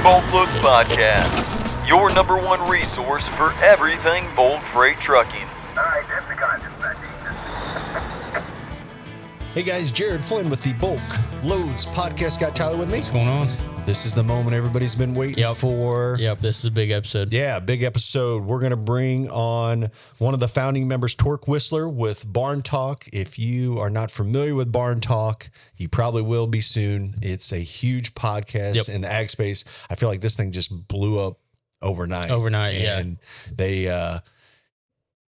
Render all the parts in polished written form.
BulkLoads Podcast, your number one resource for everything bulk freight trucking. All right, that's the concept. Hey guys, Jared Flinn with the BulkLoads Podcast. Got Tyler with me. What's going on? This is the moment everybody's been waiting for. Yep, this is a big episode. Yeah, big episode. We're going to bring on one of the founding members, Tork Whisler, with Barn Talk. If you are not familiar with Barn Talk, you probably will be soon. It's a huge podcast in the ag space. I feel like this thing just blew up overnight. And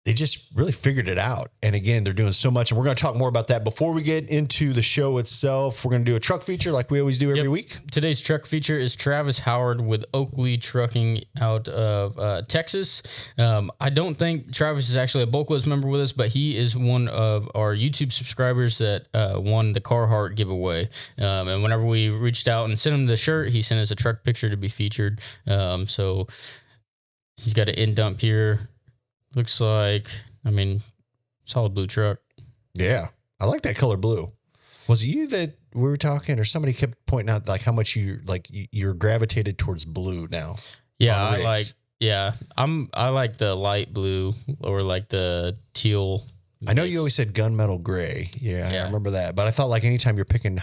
they just really figured it out. And again, they're doing so much. And we're going to talk more about that. Before we get into the show itself, we're going to do a truck feature like we always do every week. Today's truck feature is Travis Howard with Oakley Trucking out of Texas. I don't think Travis is actually a BulkLoads member with us, but he is one of our YouTube subscribers that won the Carhartt giveaway. And whenever we reached out and sent him the shirt, he sent us a truck picture to be featured. So he's got an end dump here. Looks like, solid blue truck. Yeah. I like that color blue. Was it you that we were talking, or somebody kept pointing out like how much you're gravitated towards blue now? Yeah. I like the light blue or like the teal. I know you always said gunmetal gray. Yeah. I remember that. But I thought like anytime you're picking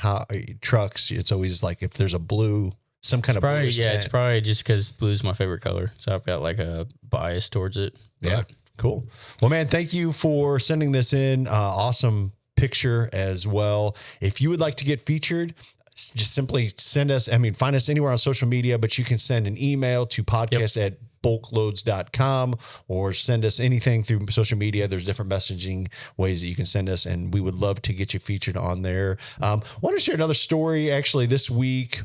trucks, it's always like if there's a blue, some kind of blue. Yeah. It's probably just because blue's my favorite color. So I've got like a bias towards it. Yeah. Cool. Well, man, thank you for sending this in. Awesome picture as well. If you would like to get featured, just simply find us anywhere on social media, but you can send an email to podcast@bulkloads.com or send us anything through social media. There's different messaging ways that you can send us, and we would love to get you featured on there. Want to share another story actually this week.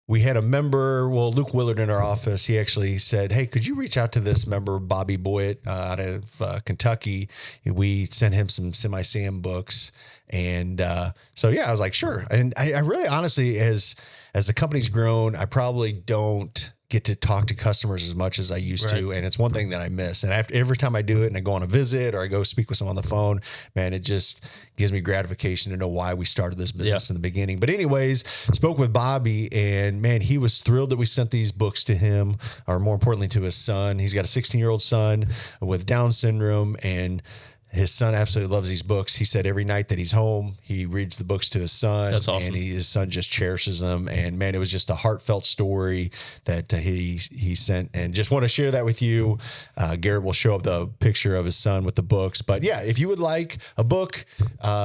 We had a member, Luke Willard in our office. He actually said, hey, could you reach out to this member, Bobby Boyett out of Kentucky? We sent him some semi-SAM books. And I was like, sure. And I really honestly, as the company's grown, I probably don't get to talk to customers as much as I used to. And it's one thing that I miss. And every time I do it and I go on a visit or I go speak with someone on the phone, man, it just gives me gratification to know why we started this business in the beginning. But anyways, spoke with Bobby, and man, he was thrilled that we sent these books to him, or more importantly to his son. He's got a 16-year-old son with Down syndrome, and his son absolutely loves these books. He said every night that he's home, he reads the books to his son. That's awesome. And his son just cherishes them. And man, it was just a heartfelt story that he sent, and just want to share that with you. Garrett will show up the picture of his son with the books. But yeah, if you would like a book,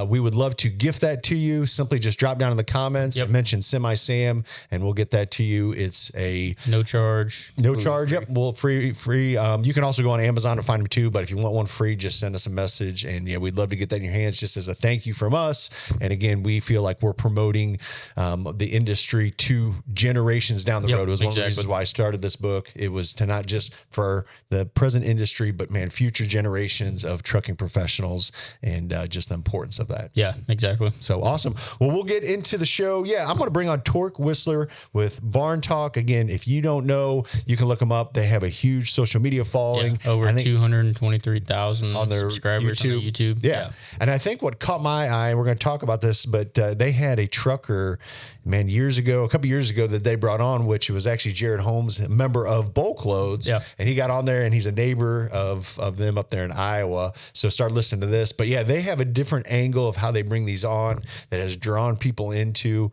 we would love to gift that to you. Simply just drop down in the comments, mention Semi-Sam, and we'll get that to you. It's a no charge. Free. Yep. Well, free. You can also go on Amazon and find them too. But if you want one free, just send us a message. And yeah, we'd love to get that in your hands just as a thank you from us. And again, we feel like we're promoting the industry to generations down the road. It was one of the reasons why I started this book. It was to not just for the present industry, but man, future generations of trucking professionals, and just the importance of that. Yeah, exactly. So awesome. Well, we'll get into the show. Yeah, I'm going to bring on Tork Whisler with Barn Talk. Again, if you don't know, you can look them up. They have a huge social media following. Yeah, over 223,000 on their subscribers. YouTube. Yeah. And I think what caught my eye, we're going to talk about this, but they had a trucker, man, a couple years ago that they brought on, which was actually Jared Holmes, a member of BulkLoads. Yeah. And he got on there, and he's a neighbor of them up there in Iowa. So start listening to this. But yeah, they have a different angle of how they bring these on that has drawn people into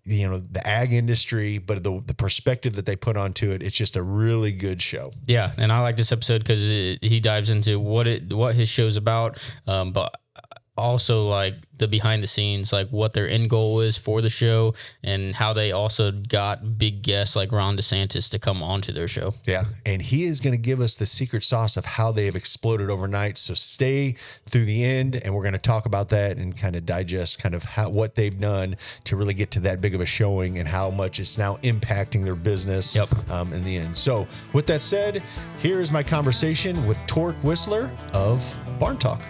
the ag industry, but the perspective that they put onto it, it's just a really good show. Yeah. And I like this episode because he dives into what his show's about. But also like the behind the scenes, like what their end goal is for the show, and how they also got big guests like Ron DeSantis to come onto their show. Yeah. And he is going to give us the secret sauce of how they have exploded overnight. So stay through the end, and we're going to talk about that and kind of digest kind of what they've done to really get to that big of a showing, and how much it's now impacting their business in the end. So with that said, here is my conversation with Tork Whisler of Barn Talk.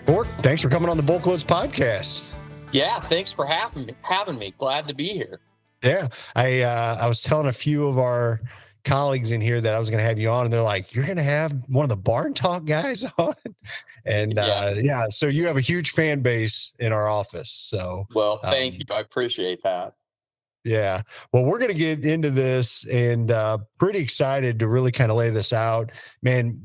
Tork, thanks for coming on the BulkLoads Podcast. Yeah, thanks for having me. Glad to be here. Yeah, I was telling a few of our colleagues in here that I was going to have you on, and they're like, "You're going to have one of the Barn Talk guys on?" And so you have a huge fan base in our office. So well, thank you. I appreciate that. Yeah. Well, we're going to get into this and pretty excited to really kind of lay this out. Man,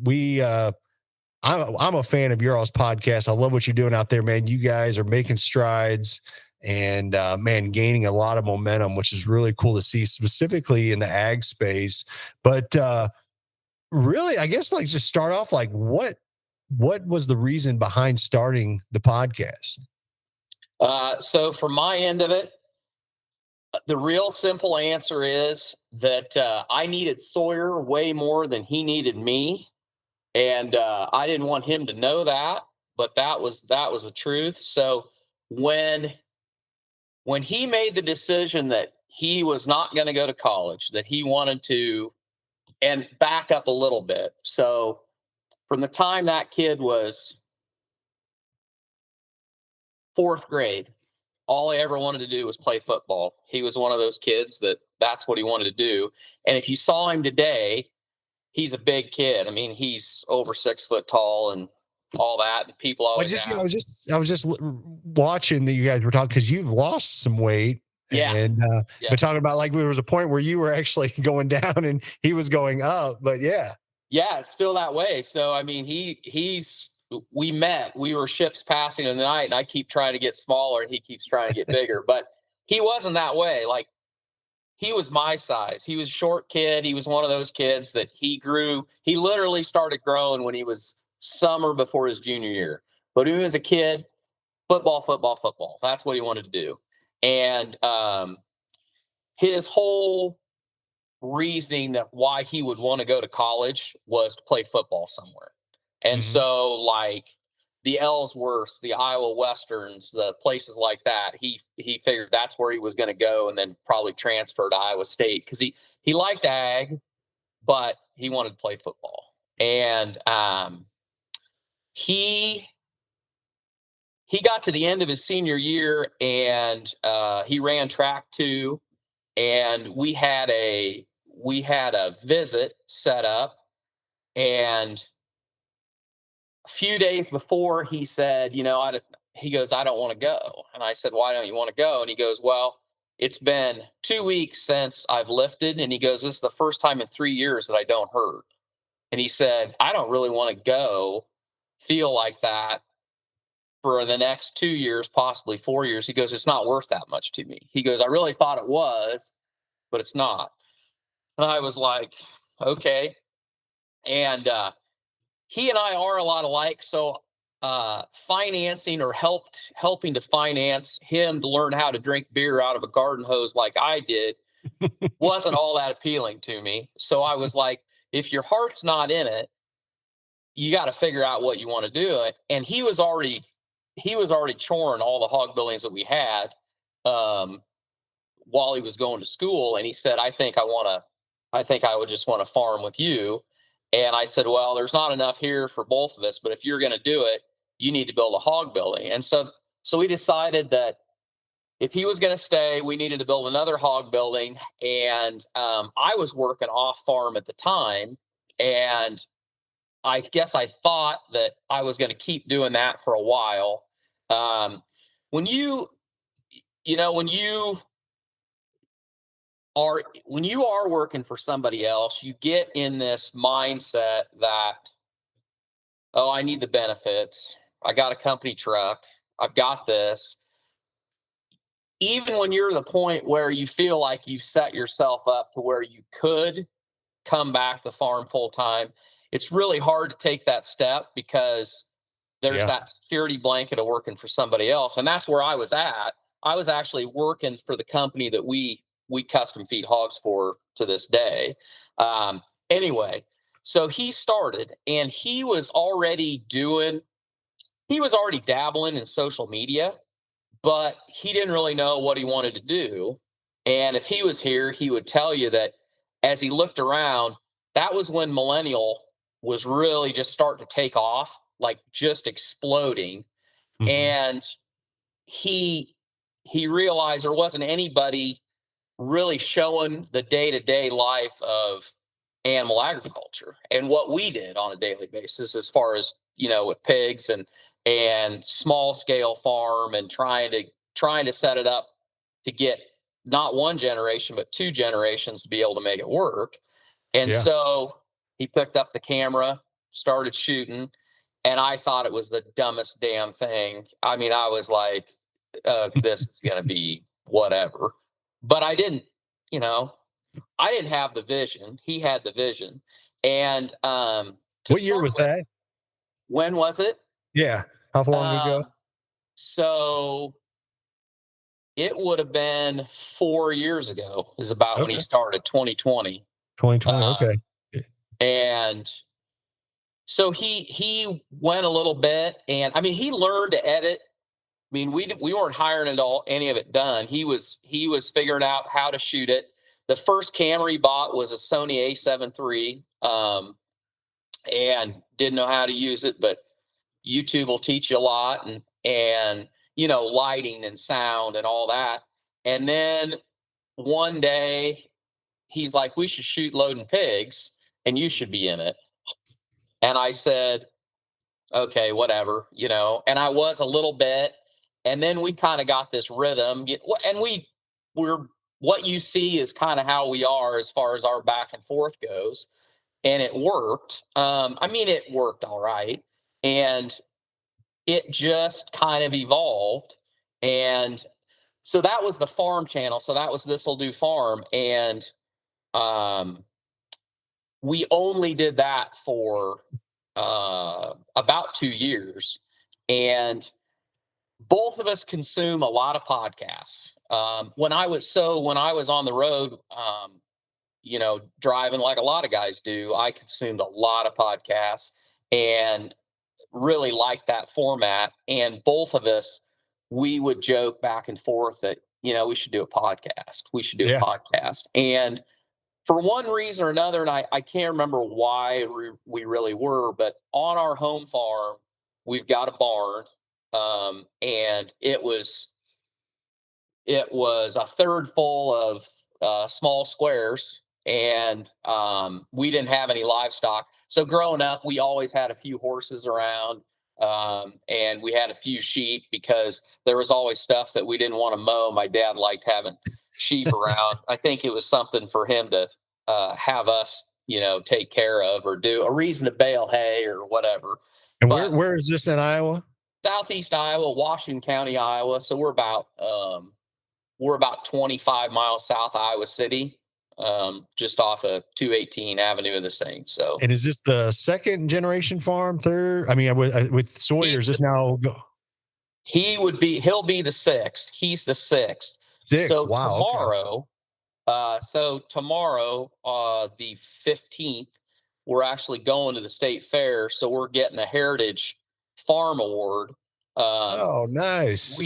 I'm a fan of your all's podcast. I love what you're doing out there, man. You guys are making strides and man, gaining a lot of momentum, which is really cool to see, specifically in the ag space. But really, I guess like just start off like what was the reason behind starting the podcast? So from my end of it, the real simple answer is that I needed Sawyer way more than he needed me, and I didn't want him to know that, but that was the truth. So when he made the decision that he was not going to go to college, that he wanted to, and back up a little bit. So from the time that kid was fourth grade, all he ever wanted to do was play football. He was one of those kids that's what he wanted to do. And if you saw him today, he's a big kid. I mean, he's over 6 foot tall and all that. And people always ask. I was just watching that you guys were talking because you've lost some weight. Yeah. And but talking about like there was a point where you were actually going down and he was going up. But yeah, it's still that way. So I mean, we met. We were ships passing in the night, and I keep trying to get smaller, and he keeps trying to get bigger. But he wasn't that way. Like, he was my size. He was a short kid. He was one of those kids that he grew. He literally started growing when he was summer before his junior year. But when he was a kid, football, football, football. That's what he wanted to do. And his whole reasoning that why he would want to go to college was to play football somewhere. And so, like, the Ellsworths, the Iowa Westerns, the places like that, he figured that's where he was going to go, and then probably transfer to Iowa State because he liked ag, but he wanted to play football. And he got to the end of his senior year, and he ran track too, and we had a visit set up, and a few days before, he said, he goes, I don't want to go. And I said, why don't you want to go? And he goes, well, it's been 2 weeks since I've lifted. And he goes, this is the first time in 3 years that I don't hurt. And he said, I don't really want to go feel like that for the next 2 years, possibly 4 years. He goes, it's not worth that much to me. He goes, I really thought it was, but it's not. And I was like, okay. And he and I are a lot alike. So financing or helping to finance him to learn how to drink beer out of a garden hose like I did wasn't all that appealing to me. So I was like, if your heart's not in it, you got to figure out what you want to do. And he was already choring all the hog buildings that we had while he was going to school. And he said, I think I would just want to farm with you. And I said, well, there's not enough here for both of us, but if you're going to do it, you need to build a hog building. And so we decided that if he was going to stay, we needed to build another hog building. And I was working off farm at the time. And I guess I thought that I was going to keep doing that for a while. When you are working for somebody else, you get in this mindset that, oh, I need the benefits. I got a company truck. I've got this. Even when you're at the point where you feel like you've set yourself up to where you could come back to farm full time, it's really hard to take that step because there's that security blanket of working for somebody else. And that's where I was at. I was actually working for the company that we custom feed hogs for to this day. Anyway, so he started, and he was already dabbling in social media, but he didn't really know what he wanted to do. And if he was here, he would tell you that as he looked around, that was when millennial was really just starting to take off, like just exploding. And he realized there wasn't anybody really showing the day-to-day life of animal agriculture and what we did on a daily basis, as far as, with pigs and small scale farm and trying to set it up to get not one generation, but 2 generations to be able to make it work. And Yeah. so he picked up the camera, started shooting, and I thought it was the dumbest damn thing. I mean, I was like, this is going to be whatever. But I didn't, you know, I didn't have the vision. He had the vision. And What year was that? when was it? Yeah. How long ago? So it would have been 4 years ago, is about when he Okay. started, 2020. 2020. Okay. And so he went a little bit, and I mean, he learned to edit. I mean, we weren't hiring any of it done. He was figuring out how to shoot it. The first camera he bought was a Sony A7 III, and didn't know how to use it, but YouTube will teach you a lot, and lighting and sound and all that. And then one day he's like, we should shoot Loading Pigs and you should be in it. And I said, okay, whatever, and I was a little bit. And then we kind of got this rhythm, and we're what you see is kind of how we are as far as our back and forth goes. And it worked. I mean, it worked all right. And it just kind of evolved. And so that was the farm channel. So that was This'll Do Farm. And we only did that for about 2 years. And both of us consume a lot of podcasts. When I was on the road, driving like a lot of guys do, I consumed a lot of podcasts and really liked that format. And both of us, we would joke back and forth that, we should do a podcast. We should do a podcast. And for one reason or another, and I can't remember why we really were, but on our home farm, we've got a barn, and it was a third full of small squares, and we didn't have any livestock. So growing up, we always had a few horses around, and we had a few sheep because there was always stuff that we didn't want to mow. My dad liked having sheep around. I think it was something for him to have us, take care of, or do a reason to bale hay or whatever. And where is this in Iowa? Southeast Iowa, Washington County, Iowa. So we're about 25 miles south of Iowa City, just off of 218 Avenue of the Saints. So, and is this the second generation farm? Third? I mean, with Sawyer, is this now? He'll be the sixth. He's the sixth. So wow. Tomorrow, the 15th, we're actually going to the state fair. So we're getting a Heritage Farm Award. Oh, nice.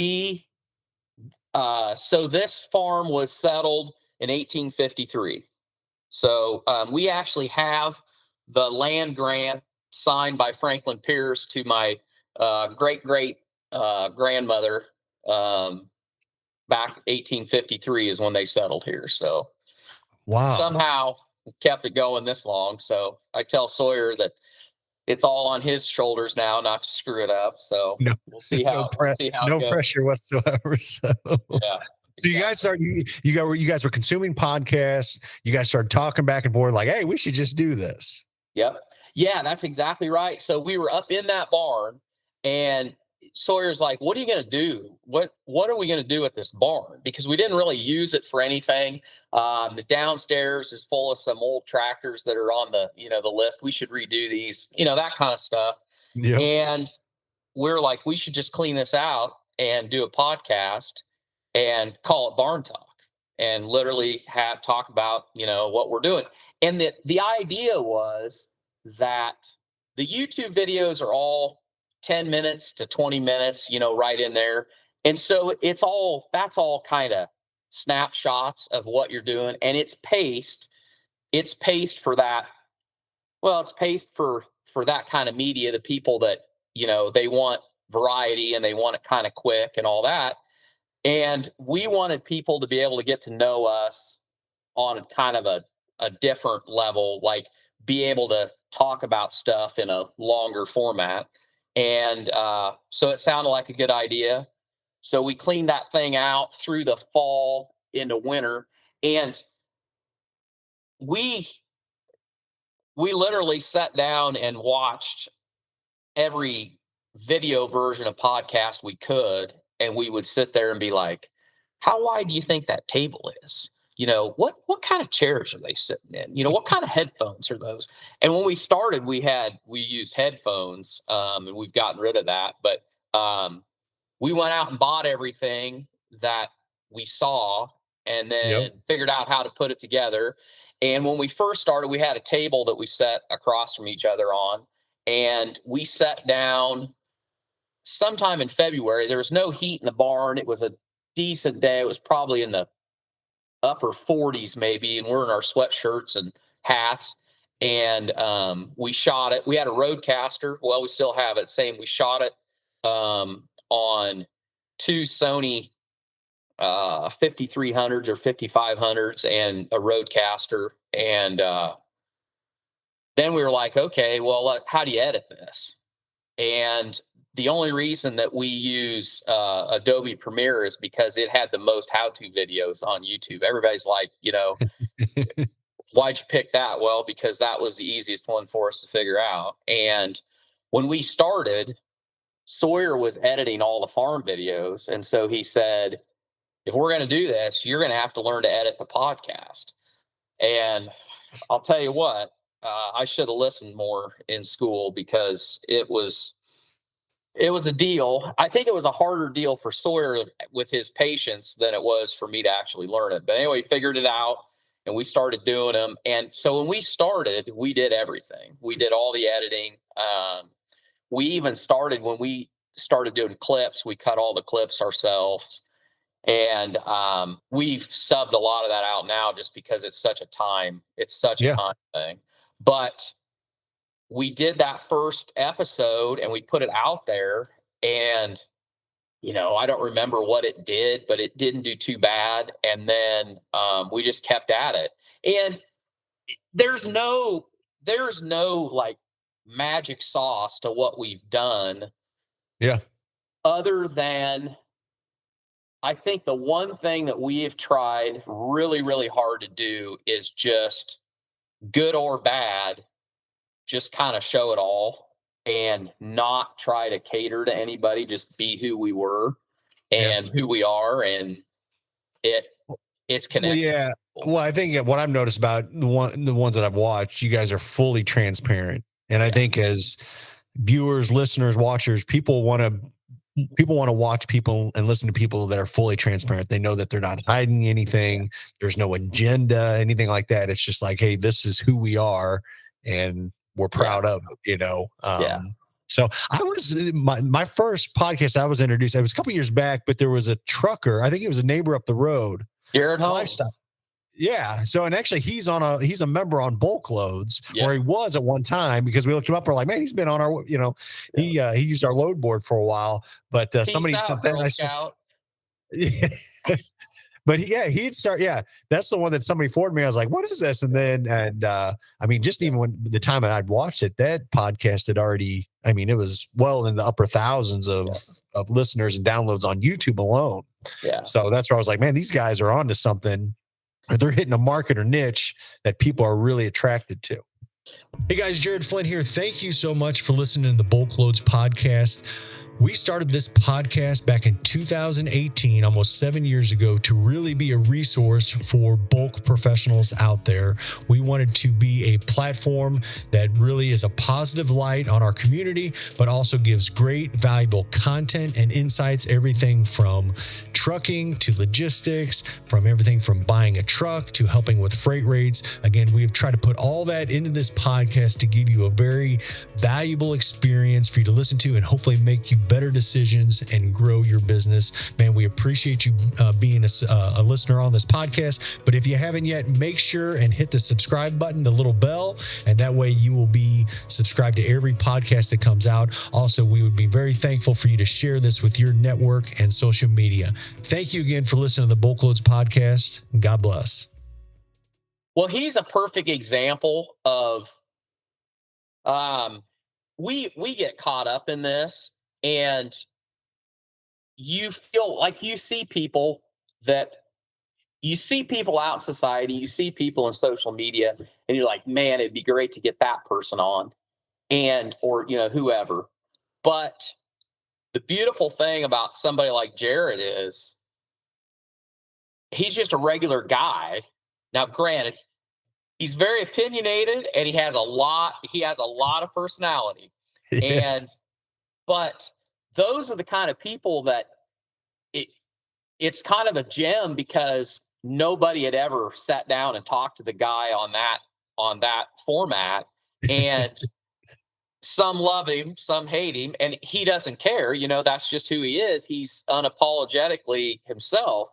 So this farm was settled in 1853. So we actually have the land grant signed by Franklin Pierce to my great grandmother. Back 1853 is when they settled here. So wow, somehow kept it going this long. So I tell Sawyer that it's all on his shoulders now, not to screw it up. So we'll see how it goes. Pressure whatsoever. So yeah. So you guys started. You guys were consuming podcasts. You guys started talking back and forth, like, "Hey, we should just do this." Yep. Yeah, that's exactly right. So we were up in that barn, and Sawyer's like, "What are you going to do? What are we going to do at this barn?" Because we didn't really use it for anything. The downstairs is full of some old tractors that are on the the list. We should redo these, that kind of stuff. Yep. And we're like, we should just clean this out and do a podcast and call it Barn Talk, and literally talk about what we're doing. And the idea was that the YouTube videos are all 10 minutes to 20 minutes, right in there. And so that's all kind of snapshots of what you're doing. And it's paced for that. Well, it's paced for that kind of media, the people that, they want variety and they want it kind of quick and all that. And we wanted people to be able to get to know us on kind of a different level, like be able to talk about stuff in a longer format. And so it sounded like a good idea. So we cleaned that thing out through the fall. into winter. And we literally sat down and watched every video version of podcast we could, and we would sit there and be like, how wide do you think that table is? What kind of chairs are they sitting in? What kind of headphones are those? And when we started, we used headphones, and we've gotten rid of that. But we went out and bought everything that we saw, and then figured out how to put it together. And when we first started, we had a table that we set across from each other on, and we sat down sometime in February. There was no heat in the barn. It was a decent day. It was probably in the upper 40s maybe, and we're in our sweatshirts and hats. And we shot it. We had a Rodecaster. Well, we still have it. Same. We shot it on two Sony 5300s or 5500s and a Rodecaster. And then we were like, okay, well, how do you edit this? And the only reason that we use Adobe Premiere is because it had the most how-to videos on YouTube. Everybody's like, why'd you pick that? Well, because that was the easiest one for us to figure out. And when we started, Sawyer was editing all the farm videos. And so he said, if we're going to do this, you're going to have to learn to edit the podcast. And I'll tell you what, I should have listened more in school, because it was a deal. I think it was a harder deal for Sawyer with his patience than it was for me to actually learn it. But anyway, figured it out, and we started doing them. And so when we started, we did everything. We did all the editing. We even started, when we started doing clips, we cut all the clips ourselves. And we've subbed a lot of that out now, just because it's such a time thing. But we did that first episode and we put it out there, and I don't remember what it did, but it didn't do too bad. And then we just kept at it. And there's no like magic sauce to what we've done. Yeah. Other than, I think the one thing that we have tried really, really hard to do is just, good or bad, just kind of show it all and not try to cater to anybody, just be who we were and who we are. And it's connected. Well, yeah. Well, I think what I've noticed about the ones that I've watched, you guys are fully transparent. And I think as viewers, listeners, watchers, people want to watch people and listen to people that are fully transparent. They know that they're not hiding anything. There's no agenda, anything like that. It's just like, hey, this is who we are, and we're proud of it, So I was my first podcast I was introduced. It was a couple years back, but there was a trucker. I think he was a neighbor up the road. Jared Holmes. Lifestyle. Yeah. So, and actually he's a member on BulkLoads, or he was at one time, because we looked him up. We're like, man, he's been on our, he used our load board for a while, but somebody said that. But he'd start. Yeah. That's the one that somebody forwarded me. I was like, what is this? And then, just even when the time that I'd watched it, that podcast had already, it was well in the upper thousands of listeners and downloads on YouTube alone. Yeah. So that's where I was like, man, these guys are onto something. They're hitting a market or niche that people are really attracted to. Hey guys, Jared Flinn here. Thank you so much for listening to the BulkLoads Podcast. We started this podcast back in 2018, almost 7 years ago, to really be a resource for bulk professionals out there. We wanted to be a platform that really is a positive light on our community, but also gives great, valuable content and insights, everything from trucking to logistics, from everything from buying a truck to helping with freight rates. Again, we've tried to put all that into this podcast to give you a very valuable experience for you to listen to and hopefully make you better decisions and grow your business. Man, we appreciate you being a listener on this podcast. But if you haven't yet, make sure and hit the subscribe button, the little bell, and that way you will be subscribed to every podcast that comes out. Also, we would be very thankful for you to share this with your network and social media. Thank you again for listening to the BulkLoads Podcast. God bless. Well, he's a perfect example of we get caught up in this, and you feel like you see people that you see people out in society, you see people in social media, and you're like, man, it'd be great to get that person on, and or whoever. But the beautiful thing about somebody like Jared is he's just a regular guy. Now, granted, he's very opinionated and he has a lot of personality. Yeah. But those are the kind of people that it's kind of a gem, because nobody had ever sat down and talked to the guy on that format. And some love him, some hate him, and he doesn't care. That's just who he is. He's unapologetically himself.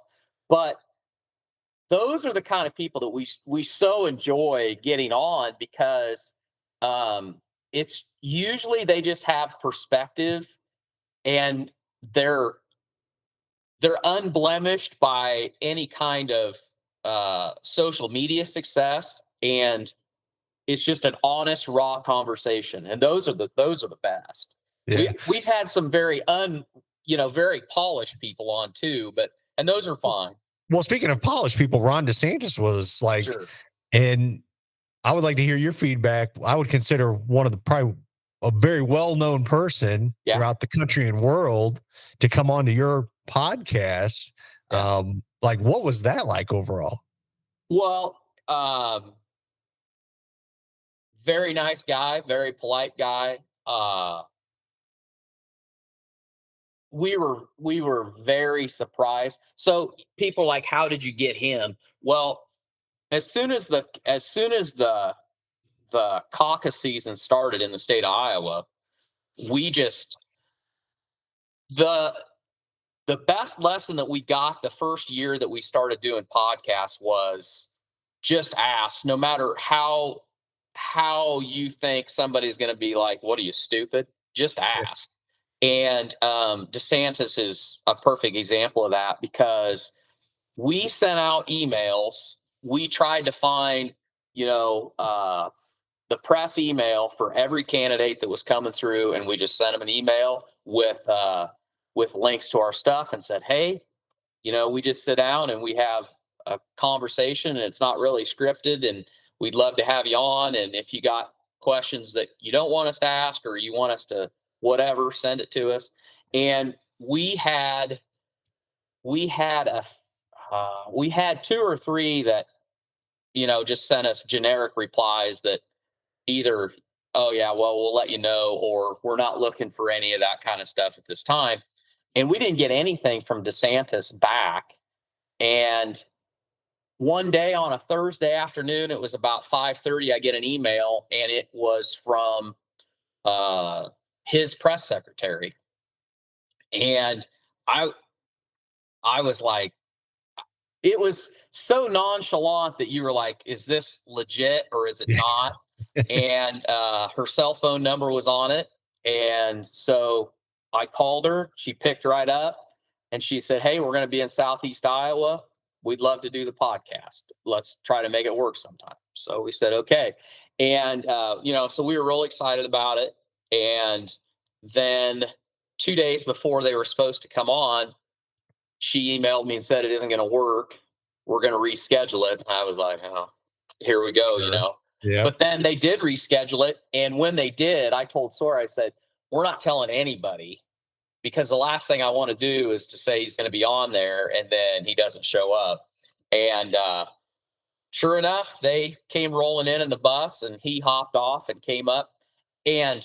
But those are the kind of people that we so enjoy getting on, because it's usually they just have perspective, and they're unblemished by any kind of social media success, and it's just an honest, raw conversation, and those are the best. Yeah. We've had some very very polished people on too, and those are fine. Well, speaking of polished people, Ron DeSantis was like, Sure. and I would like to hear your feedback. I would consider one of the probably a very well-known person throughout the country and world to come onto your podcast. Yeah. Like, what was that like overall? Well, very nice guy, very polite guy. We were very surprised. So people are like, how did you get him? Well, as soon as the caucus season started in the state of Iowa, we just the best lesson that we got the first year that we started doing podcasts was just ask. No matter how you think somebody's going to be like, what are you, stupid? Just ask. And DeSantis is a perfect example of that, because we sent out emails. We tried to find, the press email for every candidate that was coming through, and we just sent them an email with links to our stuff and said, hey, we just sit down and we have a conversation, and it's not really scripted, and we'd love to have you on. And if you got questions that you don't want us to ask, or you want us to whatever, send it to us. And we had two or three that just sent us generic replies that either, oh yeah, well, we'll let you know, or we're not looking for any of that kind of stuff at this time. And we didn't get anything from DeSantis back. And one day on a Thursday afternoon, it was about 5:30, I get an email, and it was from his press secretary. And I was like, it was so nonchalant that you were like, is this legit or is it not? And her cell phone number was on it. And so I called her. She picked right up, and she said, hey, we're going to be in Southeast Iowa. We'd love to do the podcast. Let's try to make it work sometime. So we said, okay. And, so we were really excited about it. And then 2 days before they were supposed to come on, she emailed me and said, it isn't going to work. We're going to reschedule it. And I was like, oh, here we go, Sure. Yeah. But then they did reschedule it. And when they did, I told Sora, I said, we're not telling anybody, because the last thing I want to do is to say he's going to be on there and then he doesn't show up. And sure enough, they came rolling in the bus, and he hopped off and came up. And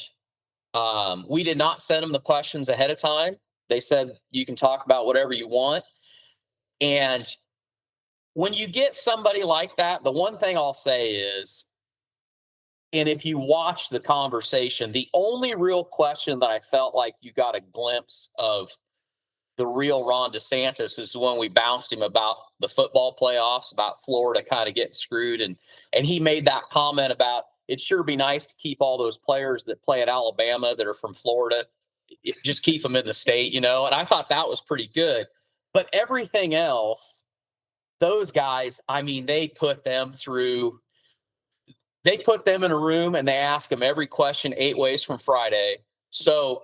we did not send him the questions ahead of time. They said, you can talk about whatever you want. And when you get somebody like that, the one thing I'll say is, and if you watch the conversation, the only real question that I felt like you got a glimpse of the real Ron DeSantis is when we bounced him about the football playoffs, about Florida kind of getting screwed. And he made that comment about, it'd sure be nice to keep all those players that play at Alabama that are from Florida, just keep them in the state, And I thought that was pretty good. But everything else, those guys, I mean, they put them in a room and they ask them every question 8 ways from Friday. So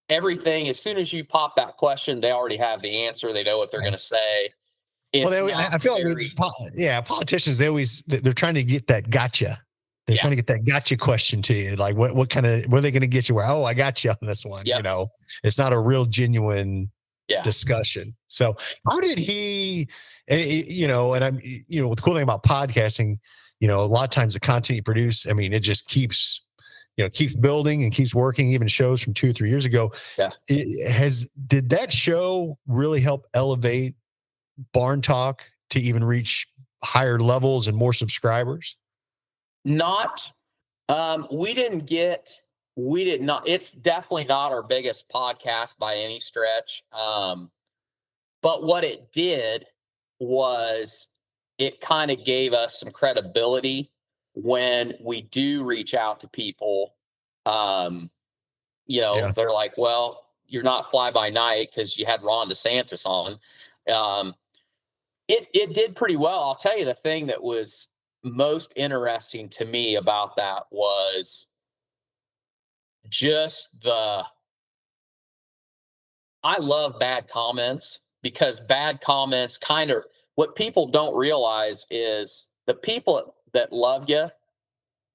everything, as soon as you pop that question, they already have the answer. They know what they're going to say. It's Well, I feel like politicians, they're trying to get that gotcha. They're trying to get that gotcha question to you. Like what are they going to get you where, oh, I got you on this one. Yep. You know, it's not a real genuine discussion. So how did he, you know, and I'm, you know, the cool thing about podcasting, you know, a lot of times the content you produce, I mean, it just keeps building and keeps working. Even shows from 2 or 3 years ago. Yeah. Did that show really help elevate Barn Talk to even reach higher levels and more subscribers? Not, we did not, it's definitely not our biggest podcast by any stretch. But what it did was it kind of gave us some credibility when we do reach out to people. You know, they're like, well, you're not fly by night because you had Ron DeSantis on. It did pretty well. I'll tell you, the thing that was most interesting to me about that was just I love bad comments, because bad comments kind of, what people don't realize is the people that love you,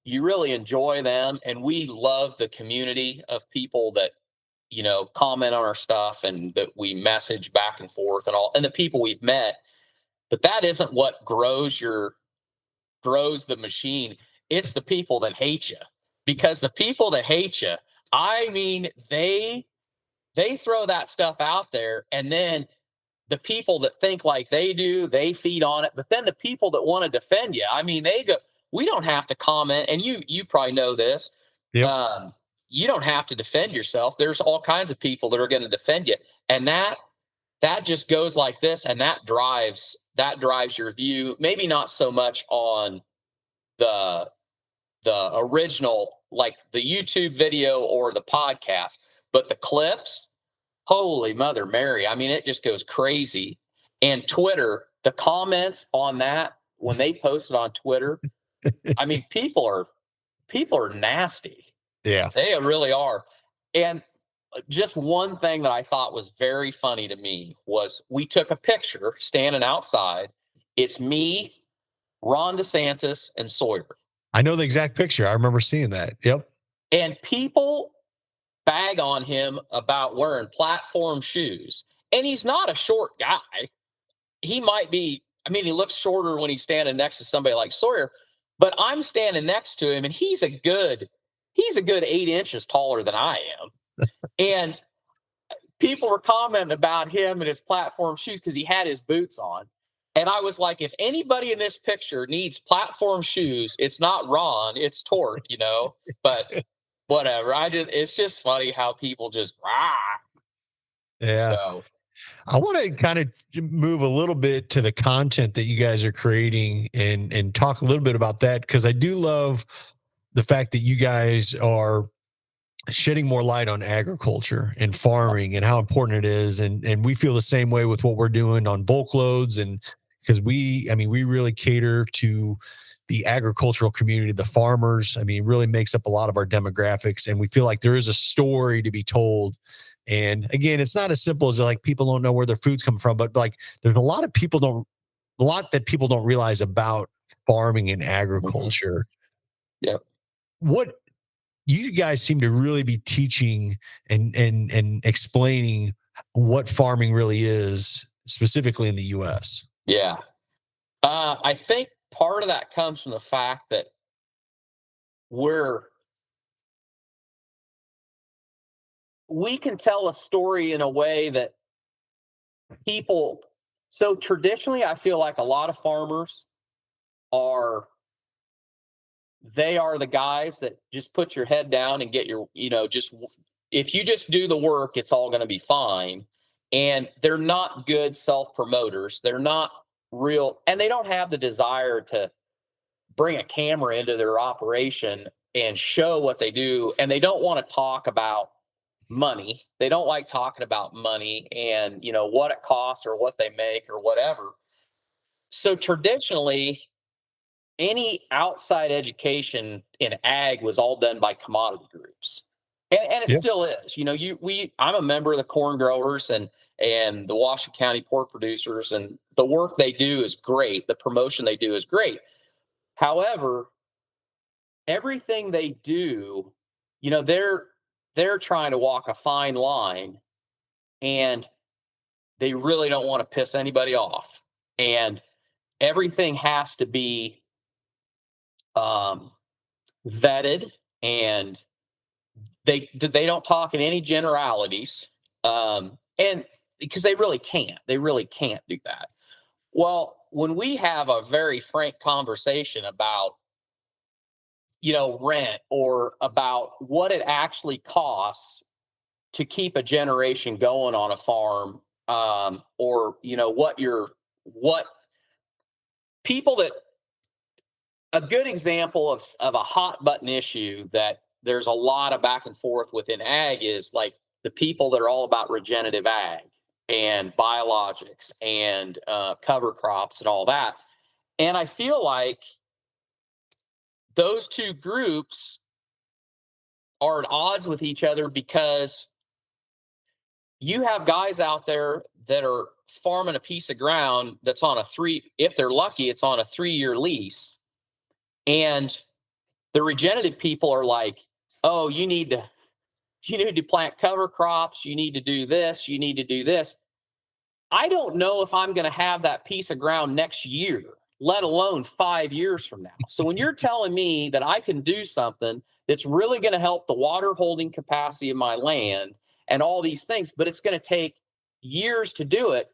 you really enjoy them. And we love the community of people that, you know, comment on our stuff and that we message back and forth and all, and the people we've met. But that isn't what grows the machine. It's the people that hate you, because the people that hate you, I mean, they throw that stuff out there, and then the people that think like they do, they feed on it. But then the people that want to defend you, I mean, they go, we don't have to comment. And you probably know this. Yep. You don't have to defend yourself. There's all kinds of people that are going to defend you. And that just goes like this, and that drives your view. Maybe not so much on the original, like the YouTube video or the podcast, but the clips, holy Mother Mary. I mean, it just goes crazy. And Twitter, the comments on that, when they post it on Twitter, I mean, people are nasty. Yeah. They really are. And just one thing that I thought was very funny to me was we took a picture standing outside. It's me, Ron DeSantis, and Sawyer. I know the exact picture. I remember seeing that. Yep. And people bag on him about wearing platform shoes. And he's not a short guy. He might be, I mean, he looks shorter when he's standing next to somebody like Sawyer, but I'm standing next to him and he's a good 8 inches taller than I am. And people were commenting about him and his platform shoes because he had his boots on. And I was like, if anybody in this picture needs platform shoes, it's not Ron, it's Tork, you know. But whatever. It's just funny how people just Yeah. So I want to kind of move a little bit to the content that you guys are creating and talk a little bit about that, because I do love the fact that you guys are shedding more light on agriculture and farming and how important it is. And we feel the same way with what we're doing on BulkLoads, and because we really cater to the agricultural community, the farmers. I mean, it really makes up a lot of our demographics, and we feel like there is a story to be told. And again, it's not as simple as like people don't know where their food's coming from, but like there's a lot that people don't realize about farming and agriculture. Yeah. What you guys seem to really be teaching and explaining what farming really is, specifically in the US. Yeah. I think part of that comes from the fact that we can tell a story in a way that people, so traditionally, I feel like a lot of farmers are the guys that just put your head down and get your, if you just do the work, it's all going to be fine. And they're not good self-promoters. They're not real, and they don't have the desire to bring a camera into their operation and show what they do. And they don't want to talk about money. They don't like talking about money and, what it costs or what they make or whatever. So traditionally, any outside education in ag was all done by commodity groups. And it still is. I'm a member of the corn growers, and and the Washington County pork producers, and the work they do is great. The promotion they do is great. However, everything they do, they're trying to walk a fine line, and they really don't want to piss anybody off. And everything has to be vetted, and they don't talk in any generalities, and because they really can't do that. Well, when we have a very frank conversation about rent, or about what it actually costs to keep a generation going on a farm, or what people that a good example of a hot button issue that there's a lot of back and forth within ag is like the people that are all about regenerative ag and biologics and cover crops and all that. And I feel like those two groups are at odds with each other, because you have guys out there that are farming a piece of ground that's on if they're lucky, it's on a 3-year lease. And the regenerative people are like, oh, you need to plant cover crops. You need to do this. You need to do this. I don't know if I'm going to have that piece of ground next year, let alone 5 years from now. So when you're telling me that I can do something that's really going to help the water holding capacity of my land and all these things, but it's going to take years to do it,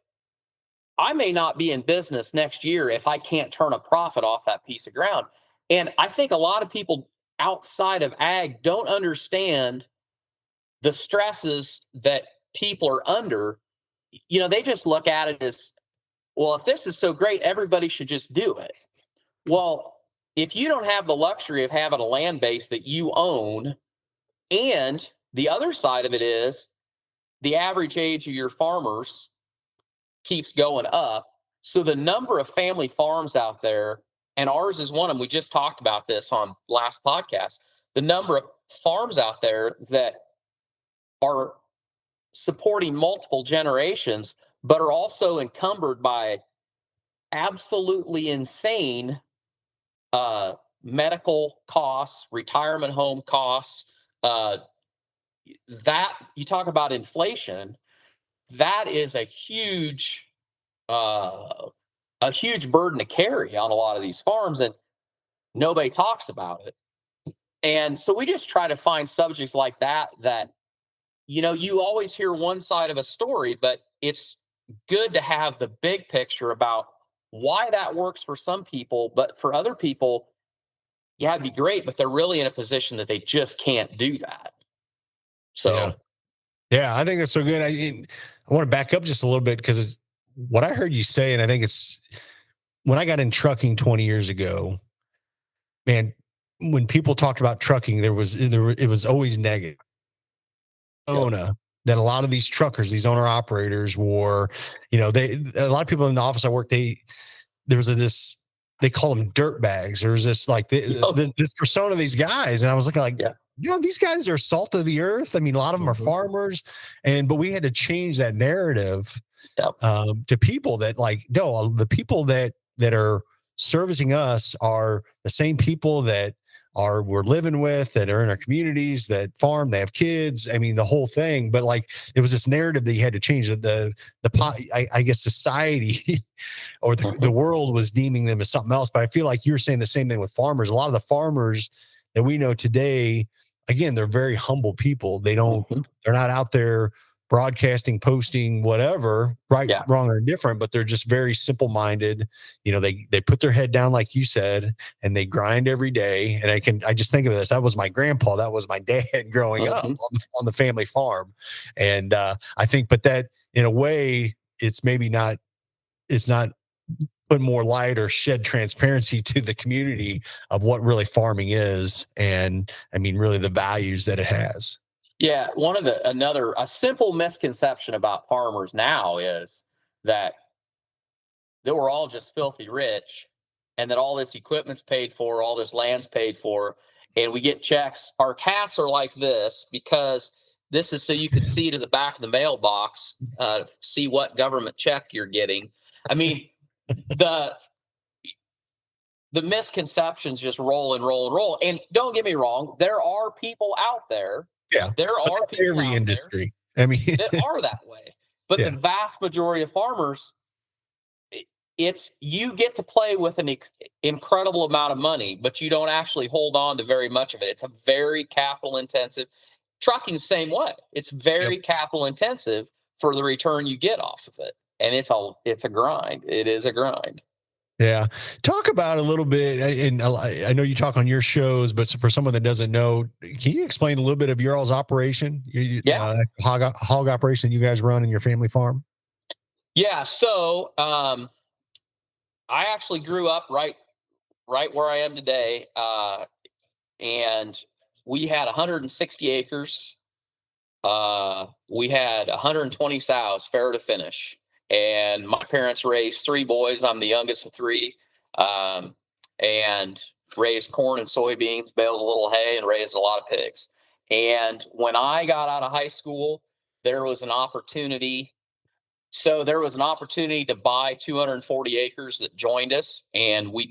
I may not be in business next year if I can't turn a profit off that piece of ground. And I think a lot of people outside of ag don't understand the stresses that people are under. They just look at it as, well, if this is so great, everybody should just do it. Well, if you don't have the luxury of having a land base that you own, and the other side of it is the average age of your farmers keeps going up. So the number of family farms out there, and ours is one of them. We just talked about this on last podcast. The number of farms out there that are supporting multiple generations, but are also encumbered by absolutely insane medical costs, retirement home costs. That you talk about inflation, that is a huge burden to carry on a lot of these farms, and nobody talks about it. And so we just try to find subjects like that you always hear one side of a story, but it's good to have the big picture about why that works for some people, but for other people, yeah, it'd be great, but they're really in a position that they just can't do that. So yeah, I think that's so good. I want to back up just a little bit, because what I heard you say, and I think it's when I got in trucking 20 years ago, man, when people talked about trucking, it was always negative. That a lot of these truckers, these owner operators were, a lot of people in the office I worked, they call them dirt bags. There was this this persona of these guys. And I was looking like, these guys are salt of the earth. I mean, a lot of them are farmers, but we had to change that narrative to people that no, the people that are servicing us are the same people that we're living with, that are in our communities, that farm, they have kids. I mean, the whole thing. But it was this narrative that you had to change. I guess society or the world was deeming them as something else. But I feel like you're saying the same thing with farmers. A lot of the farmers that we know today, again, they're very humble people. They're not out there broadcasting, posting, whatever, right, wrong, or different, but they're just very simple-minded. They put their head down, like you said, and they grind every day. And I just think of this. That was my grandpa. That was my dad growing up on the family farm. And I think, but that in a way, it's not put more light or shed transparency to the community of what really farming is. And I mean, really the values that it has. Yeah, a simple misconception about farmers now is that we're all just filthy rich, and that all this equipment's paid for, all this land's paid for, and we get checks. Our cats are like this because This is so you could see to the back of the mailbox, see what government check you're getting. I mean, the misconceptions just roll and roll and roll. And don't get me wrong, there are people out there. Yeah. There are people every out industry. there I mean, that are that way. But Yeah. the vast majority of farmers, it's you get to play with an incredible amount of money, but you don't actually hold on to very much of it. It's a very capital intensive. Trucking the same way. It's very capital intensive for the return you get off of it. And it's a grind. It is a grind. Yeah. Talk about a little bit, and I know you talk on your shows, but for someone that doesn't know, can you explain a little bit of your all's operation? Hog operation you guys run in your family farm? Yeah. So I actually grew up right where I am today. And we had 160 acres. We had 120 sows, farrow to finish. And my parents raised 3 boys. I'm the youngest of 3. And raised corn and soybeans, baled a little hay, and raised a lot of pigs. And when I got out of high school, there was an opportunity. So there was an opportunity to buy 240 acres that joined us, and we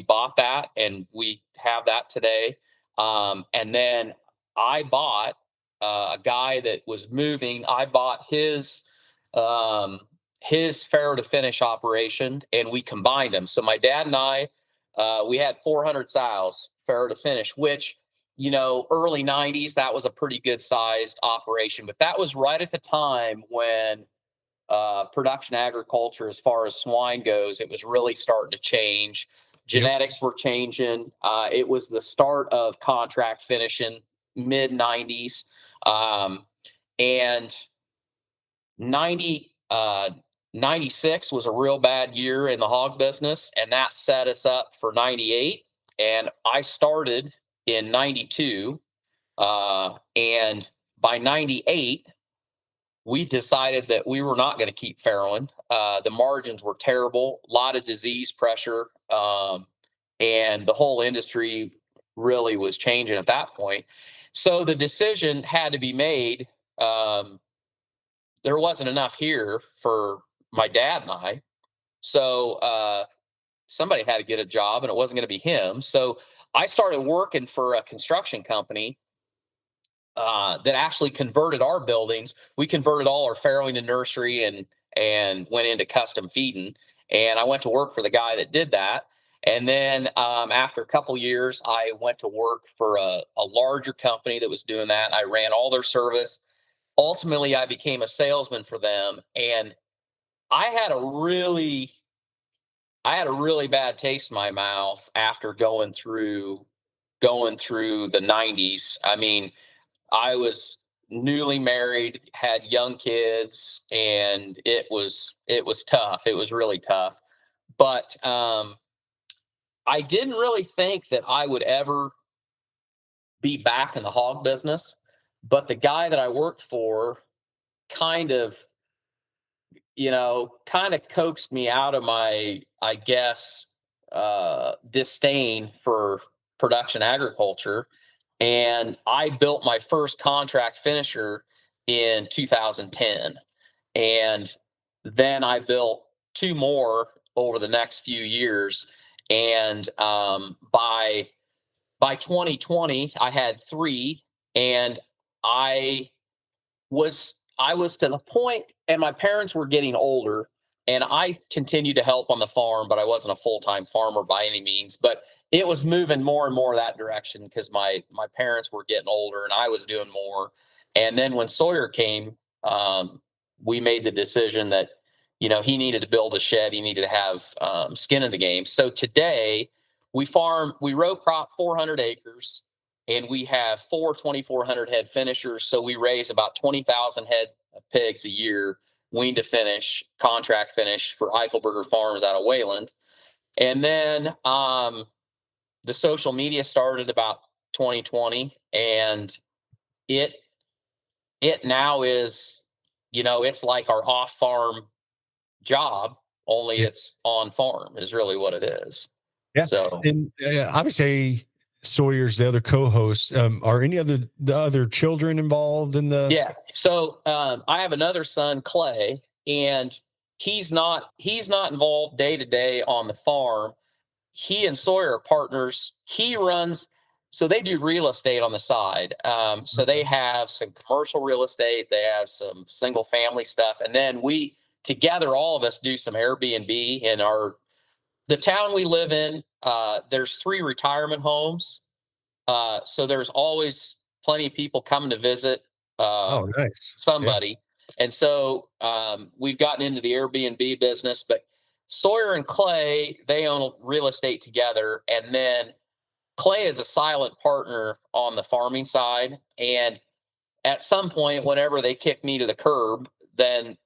bought that, and we have that today. And then I bought a guy that was moving. I bought his farrow to finish operation, and we combined them. So my dad and I, we had 400 sows farrow to finish, which, early 90s, that was a pretty good sized operation. But that was right at the time when production agriculture, as far as swine goes, it was really starting to change. Genetics were changing. It was the start of contract finishing, mid 90s. And 96 was a real bad year in the hog business, and that set us up for 98. And I started in 92. And by 98, we decided that we were not going to keep farrowing. The margins were terrible, a lot of disease pressure, and the whole industry really was changing at that point. So the decision had to be made. There wasn't enough here for my dad and I. So somebody had to get a job, and it wasn't going to be him. So I started working for a construction company that actually converted our buildings. We converted all our farrowing to nursery and went into custom feeding. And I went to work for the guy that did that. And then after a couple years, I went to work for a larger company that was doing that. I ran all their service. Ultimately, I became a salesman for them. And I had a really bad taste in my mouth after going through the 90s. I mean, I was newly married, had young kids, and it was tough. It was really tough. But I didn't really think that I would ever be back in the hog business. But the guy that I worked for kind of coaxed me out of my, I guess, disdain for production agriculture. And I built my first contract finisher in 2010. And then I built 2 more over the next few years. And by 2020, I had 3. And I was to the point, and my parents were getting older, and I continued to help on the farm, but I wasn't a full-time farmer by any means. But it was moving more and more that direction because my parents were getting older and I was doing more. And then when Sawyer came, we made the decision that he needed to build a shed. He needed to have skin in the game. So today we row crop 400 acres. And we have 2,400 head finishers. So we raise about 20,000 head of pigs a year, wean to finish, contract finish for Eichelberger Farms out of Wayland. And then the social media started about 2020, and it now is, it's like our off-farm job, only it's on farm is really what it is. Yeah. So, And obviously, Sawyer's the other co-host. Are the other children involved in the? Yeah. So I have another son, Clay, and he's not involved day to day on the farm. He and Sawyer are partners. He runs, so they do real estate on the side. So they have some commercial real estate, they have some single family stuff, and then we together, all of us, do some Airbnb in the town we live in. There's 3 retirement homes, so there's always plenty of people coming to visit Oh, nice. somebody. And so we've gotten into the Airbnb business, but Sawyer and Clay, they own real estate together. And then Clay is a silent partner on the farming side. And at some point, whenever they kick me to the curb, then,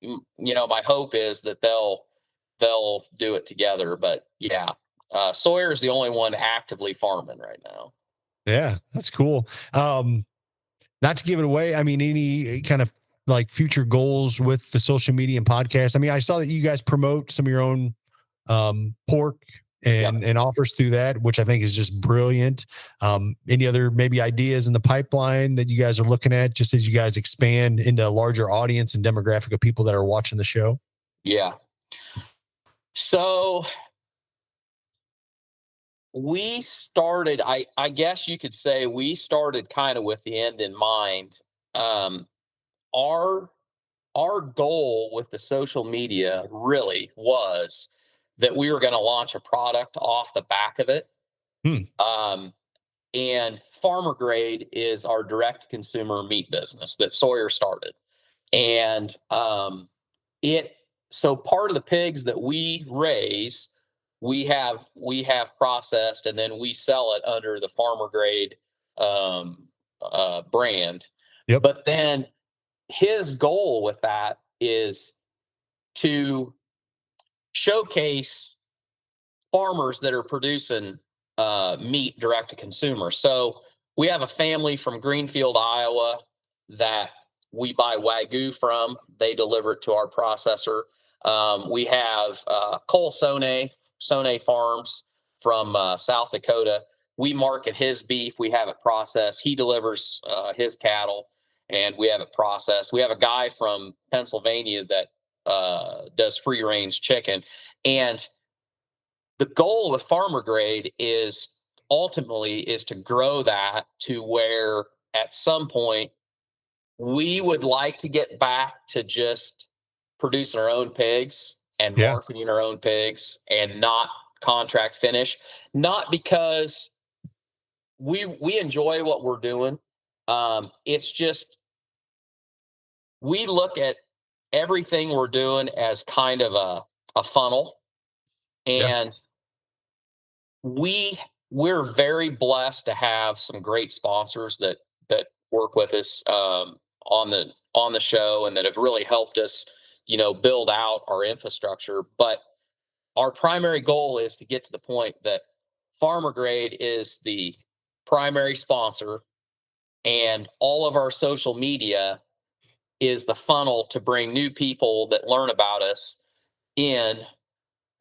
my hope is that they'll do it together. But yeah, Sawyer is the only one actively farming right now. Yeah, that's cool. Not to give it away, I mean, any kind of like future goals with the social media and podcast? I mean, I saw that you guys promote some of your own pork and offers through that, which I think is just brilliant. Any other maybe ideas in the pipeline that you guys are looking at just as you guys expand into a larger audience and demographic of people that are watching the show? Yeah. So we started, I guess you could say we started kind of with the end in mind. Our goal with the social media really was that we were going to launch a product off the back of it. And Farmer Grade is our direct consumer meat business that Sawyer started. And so part of the pigs that we raise, we have processed, and then we sell it under the Farmer Grade brand. Yep. But then his goal with that is to showcase farmers that are producing meat direct to consumer. So we have a family from Greenfield, Iowa, that we buy Wagyu from. They deliver it to our processor. We have Cole Sone Farms from South Dakota. We market his beef. We have it processed. He delivers his cattle, and we have it processed. We have a guy from Pennsylvania that does free range chicken. And the goal with Farmer Grade is ultimately to grow that to where at some point we would like to get back to just producing our own pigs and marketing our own pigs and not contract finish. Not because we enjoy what we're doing. It's just we look at everything we're doing as kind of a funnel. And we're very blessed to have some great sponsors that work with us on the show, and that have really helped us, build out our infrastructure. But our primary goal is to get to the point that Farmer Grade is the primary sponsor, and all of our social media is the funnel to bring new people that learn about us in.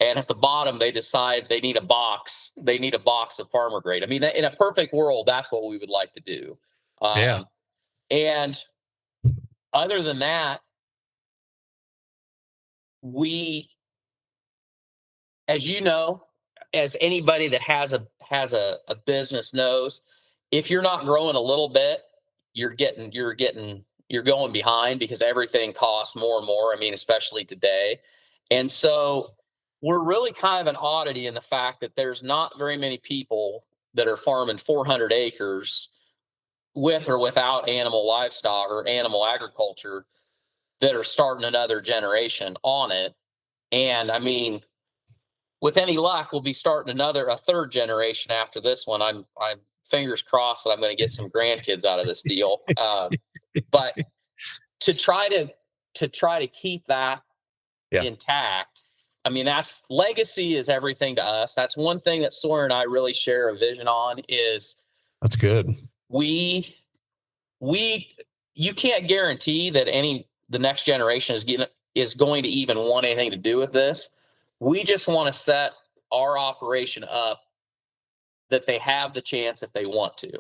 And at the bottom, they decide they need a box. They need a box of Farmer Grade. I mean, in a perfect world, that's what we would like to do. And other than that, we, as you know, as anybody that has a business knows, if you're not growing a little bit, you're going behind, because everything costs more and more. I mean, especially today. And so we're really kind of an oddity in the fact that there's not very many people that are farming 400 acres with or without animal livestock or animal agriculture that are starting another generation on it. And I mean, with any luck, we'll be starting a third generation after this one. I'm fingers crossed that I'm going to get some grandkids out of this deal. But to try to keep that intact, I mean, that's legacy is everything to us. That's one thing that Sawyer and I really share a vision on. Is that's good. You can't guarantee that the next generation is going to even want anything to do with this. We just want to set our operation up that they have the chance if they want to.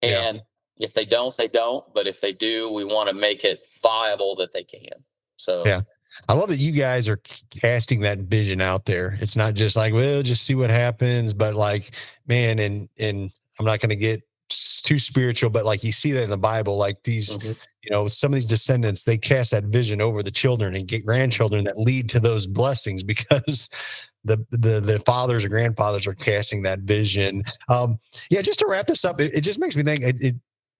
Yeah. And if they don't, they don't. But if they do, we want to make it viable that they can. So Yeah. I love that you guys are casting that vision out there. It's not just like, well, just see what happens, but like, man, and I'm not going to get too spiritual, but like you see that in the Bible, like these, you know, some of these descendants, they cast that vision over the children and get grandchildren that lead to those blessings because the fathers or grandfathers are casting that vision. Yeah, just to wrap this up, it just makes me think,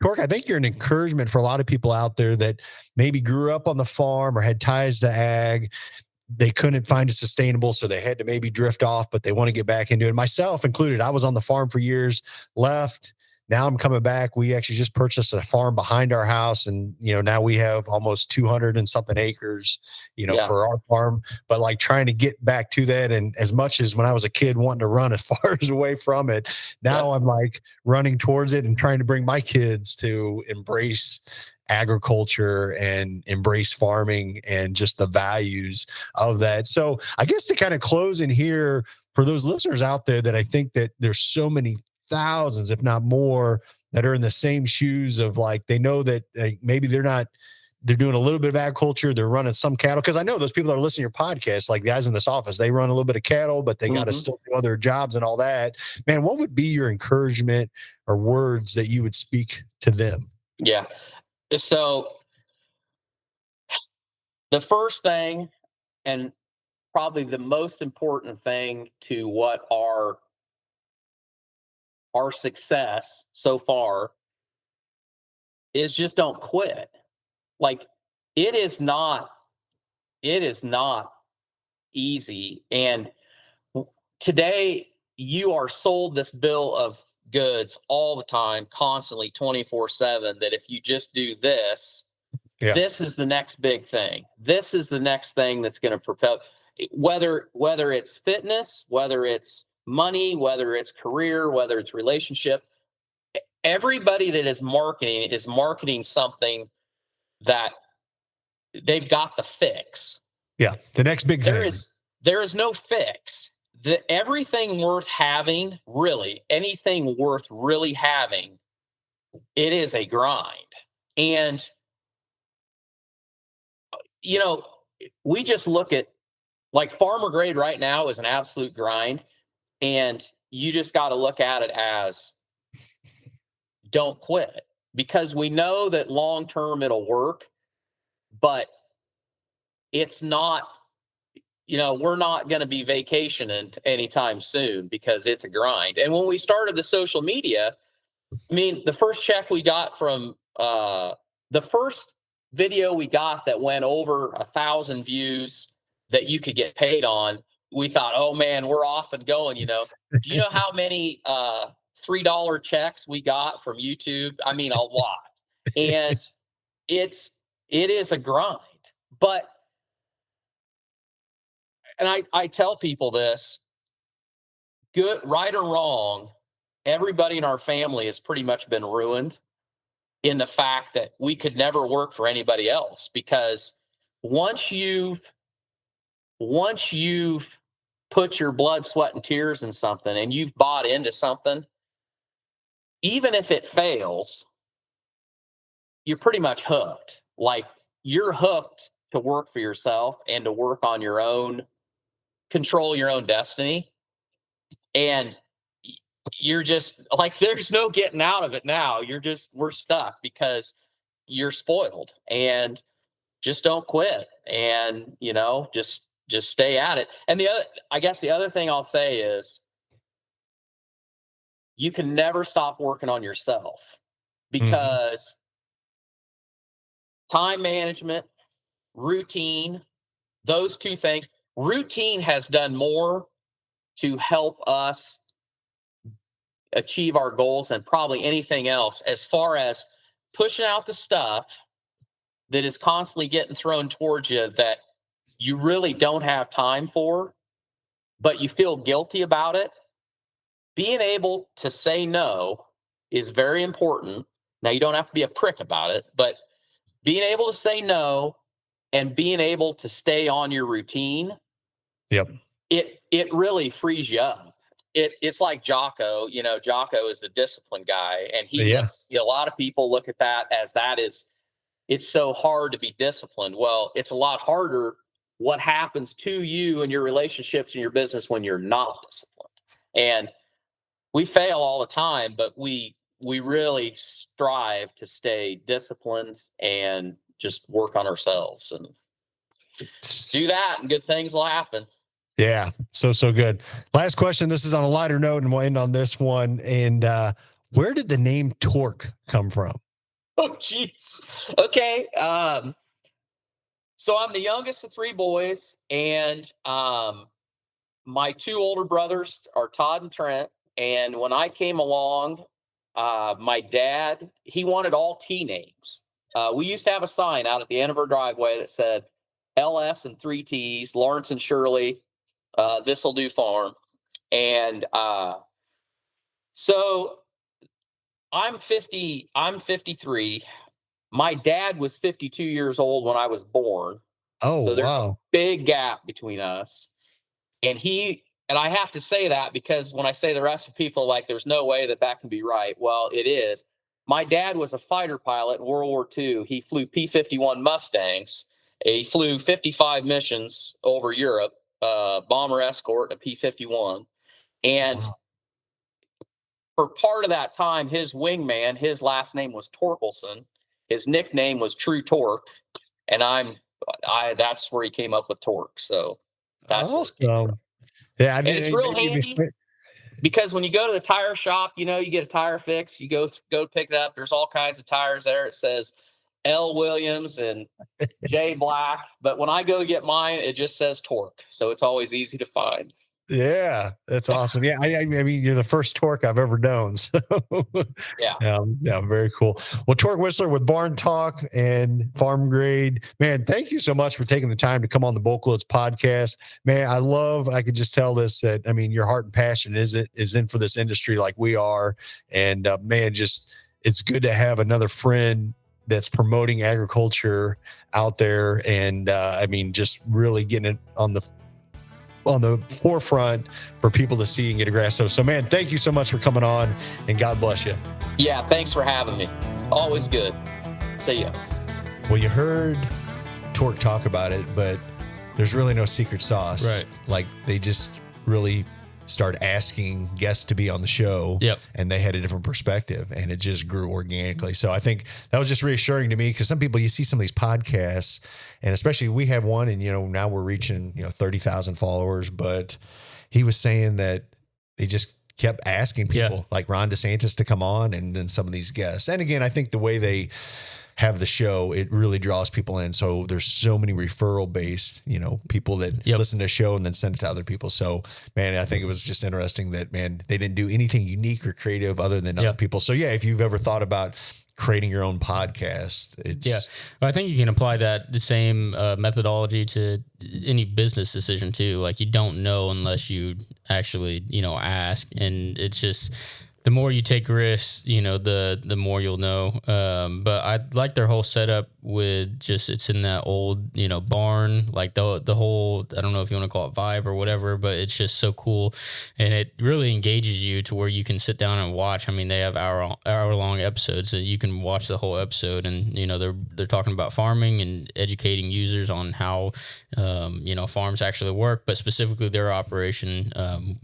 Tork, I think you're an encouragement for a lot of people out there that maybe grew up on the farm or had ties to ag. They couldn't find it sustainable, so they had to maybe drift off, but they want to get back into it. Myself included. I was on the farm for years, left. Now I'm coming back. We actually just purchased a farm behind our house, and now we have almost 200 and something acres, for our farm. But like trying to get back to that, and as much as when I was a kid wanting to run as far as away from it, now I'm like running towards it and trying to bring my kids to embrace agriculture and embrace farming and just the values of that. So I guess to kind of close in here for those listeners out there that I think that there's so many thousands, if not more, that are in the same shoes of like, they know that maybe they're doing a little bit of agriculture, they're running some cattle. Cause I know those people that are listening to your podcast, like guys in this office, they run a little bit of cattle, but they got to still do other jobs and all that. Man, what would be your encouragement or words that you would speak to them? Yeah. So the first thing, and probably the most important thing to what our success so far is just don't quit. Like it is not easy. And today you are sold this bill of goods all the time, constantly 24/7, that if you just do this, this is the next big thing. This is the next thing that's going to propel, whether it's fitness, whether it's money, whether it's career, whether it's relationship. Everybody that is marketing something that they've got the fix. Yeah, the next big thing. There is no fix. Everything worth having, really, anything worth really having, it is a grind. And we just look at like farmer grade right now is an absolute grind, and you just got to look at it as don't quit, because we know that long term it'll work, but it's not, we're not going to be vacationing anytime soon because it's a grind. And when we started the social media, I mean, the first check we got from the first video we got that went over 1,000 views that you could get paid on, we thought, oh man, we're off and going. Do you know how many $3 checks we got from YouTube? I mean, a lot. And it is a grind. But, and I tell people this, good, right or wrong, everybody in our family has pretty much been ruined in the fact that we could never work for anybody else, because once you've put your blood, sweat, and tears in something and you've bought into something, even if it fails, you're pretty much hooked. Like you're hooked to work for yourself and to work on your own, control your own destiny. And you're just like, there's no getting out of it now. We're stuck because you're spoiled, and just don't quit, and just stay at it. And I guess the other thing I'll say is you can never stop working on yourself, because time management, routine, those two things, routine has done more to help us achieve our goals than probably anything else, as far as pushing out the stuff that is constantly getting thrown towards you that you really don't have time for, but you feel guilty about it. Being able to say no is very important. Now, you don't have to be a prick about it, but being able to say no and being able to stay on your routine, Yep. it really frees you up. it's like Jocko. Jocko is the discipline guy, and he Yeah. looks. A lot of people look at that as it's so hard to be disciplined. Well, it's a lot harder. What happens to you and your relationships and your business when you're not disciplined? And we fail all the time, but we really strive to stay disciplined and just work on ourselves and do that, and good things will happen. Yeah. So good. Last question. This is on a lighter note, and we'll end on this one. And where did the name Tork come from? Oh, geez. Okay. So I'm the youngest of 3 boys, and my 2 older brothers are Todd and Trent. And when I came along, my dad, he wanted all T names. We used to have a sign out at the end of our driveway that said LS and 3 T's, Lawrence and Shirley, this'll do farm. And so I'm 53. My dad was 52 years old when I was born. Oh, so there's wow. a big gap between us. And I have to say that because when I say the rest of people like, there's no way that can be right. Well, it is. My dad was a fighter pilot in World War II. He flew P-51 Mustangs. He flew 55 missions over Europe, bomber escort, a P-51. And for part of that time, his wingman, his last name was Torkelson. His nickname was True Torque. And that's where he came up with Torque. So that's awesome. Yeah, and it's real handy because when you go to the tire shop, you get a tire fix. You go pick it up. There's all kinds of tires there. It says L. Williams and J. Black. But when I go get mine, it just says Torque. So it's always easy to find. Yeah, that's awesome. Yeah, I mean, you're the first Torque I've ever known. So yeah, very cool. Well, Tork Whisler with Barn Talk and Farm Grade, man, thank you so much for taking the time to come on the BulkLoads podcast. Man, I could just tell this that, I mean, your heart and passion is in for this industry like we are. And man, it's good to have another friend that's promoting agriculture out there. And I mean, just really getting it on the forefront for people to see and get a grasp of. So, man, thank you so much for coming on, and God bless you. Yeah, thanks for having me. Always good. See ya. Well, you heard Tork talk about it, but there's really no secret sauce. Right. Like, they just really started asking guests to be on the show. Yep. And they had a different perspective, and it just grew organically. So I think that was just reassuring to me, because some people, you see some of these podcasts, and especially we have one, and now we're reaching 30,000 followers, but he was saying that they just kept asking people like Ron DeSantis to come on, and then some of these guests. And again, I think the way they have the show, it really draws people in. So there's so many referral based, people that listen to the show and then send it to other people. So, man, I think it was just interesting that, man, they didn't do anything unique or creative other than other people. So yeah, if you've ever thought about creating your own podcast, I think you can apply the same methodology to any business decision too. Like, you don't know unless you actually, ask. And it's just, the more you take risks, the more you'll know. But I like their whole setup with just, it's in that old, barn, like the whole, I don't know if you want to call it vibe or whatever, but it's just so cool. And it really engages you to where you can sit down and watch. I mean, they have hour long episodes that you can watch the whole episode, and, they're talking about farming and educating users on how, farms actually work, but specifically their operation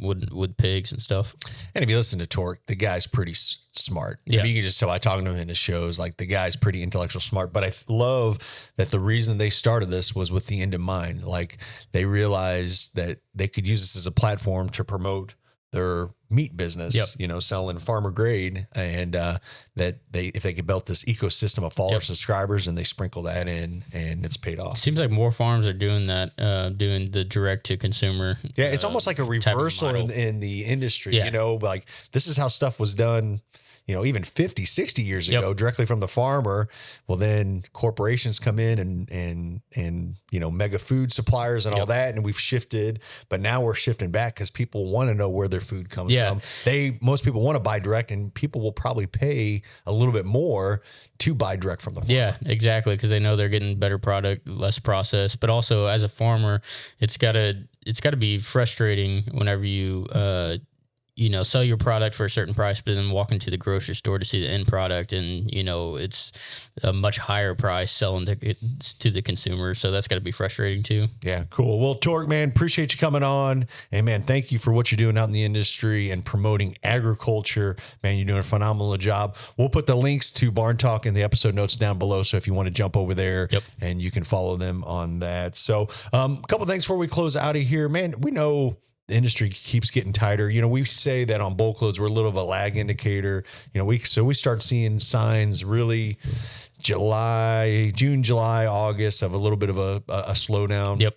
with pigs and stuff. And if you listen to Tork, the guy's pretty smart. Yeah. I mean, you can just tell by talking to him in his shows, like, the guy's pretty intellectual smart. But I love that the reason they started this was with the end in mind. Like, they realized that they could use this as a platform to promote their meat business, selling farmer grade, and that if they could build this ecosystem of follower subscribers, and they sprinkle that in, and it's paid off. Seems like more farms are doing that, doing the direct to consumer. Yeah, it's almost like a reversal in the industry. Like, this is how stuff was done, even 50, 60 years ago, directly from the farmer. Well, then corporations come in and mega food suppliers and all that. And we've shifted, but now we're shifting back because people want to know where their food comes from. Most people want to buy direct, and people will probably pay a little bit more to buy direct from the farmer. Yeah, exactly. Because they know they're getting better product, less processed, but also as a farmer, it's gotta be frustrating whenever you, sell your product for a certain price, but then walk into the grocery store to see the end product, and it's a much higher price selling to the consumer. So that's got to be frustrating too. Yeah, cool. Well, Tork, man, appreciate you coming on. And man, thank you for what you're doing out in the industry and promoting agriculture. Man, you're doing a phenomenal job. We'll put the links to Barn Talk in the episode notes down below. So if you want to jump over there, and you can follow them on that. So a couple things before we close out of here, man. We know the industry keeps getting tighter. We say that on BulkLoads, we're a little of a lag indicator. We start seeing signs really June, July, August of a little bit of a slowdown. Yep.